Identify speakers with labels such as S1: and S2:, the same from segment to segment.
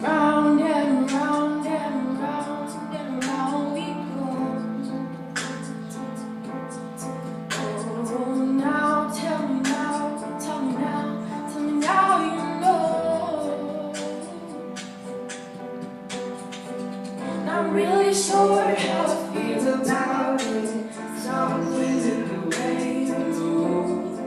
S1: Round and round and round and round we go. Oh, now tell me now, tell me now, tell me now you know. Not really sure how I feel about it. Something in the way you move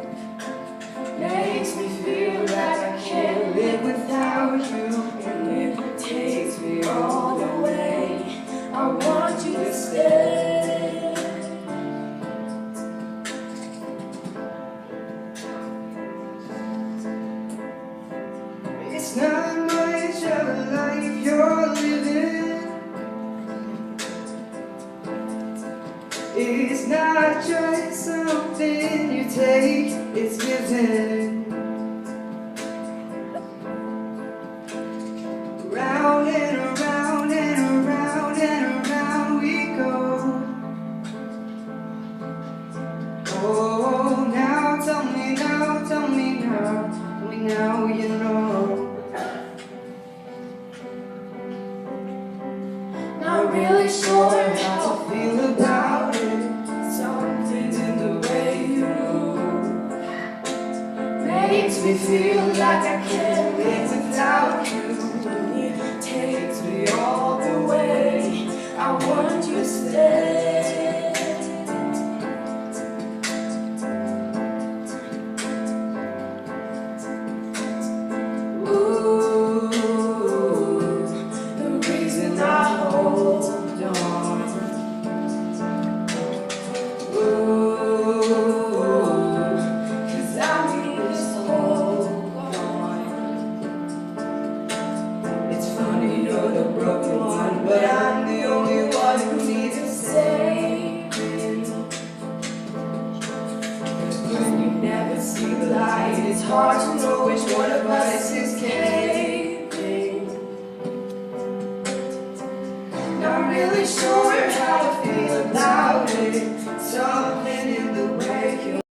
S1: makes me feel like I can't live without you. And it takes me all the way. I want you to stay.
S2: It's not much of a life you're living. It's not just something you take, it's given. Round and around and around and around we go. Oh, now tell me now, tell me now, tell me now you know.
S1: Not really sure how
S2: I feel about it.
S1: something in the way you move makes me feel like I can't live without you. It takes me all the way. I want you to stay. Ooh, the reason I hold on. Ooh, 'cause I need this hold on. It's funny you're the broken one, but I'm the only one who needs a saving. 'Cause when you never see the light, it's hard to know which one of us is caving. Not really sure how I feel about it.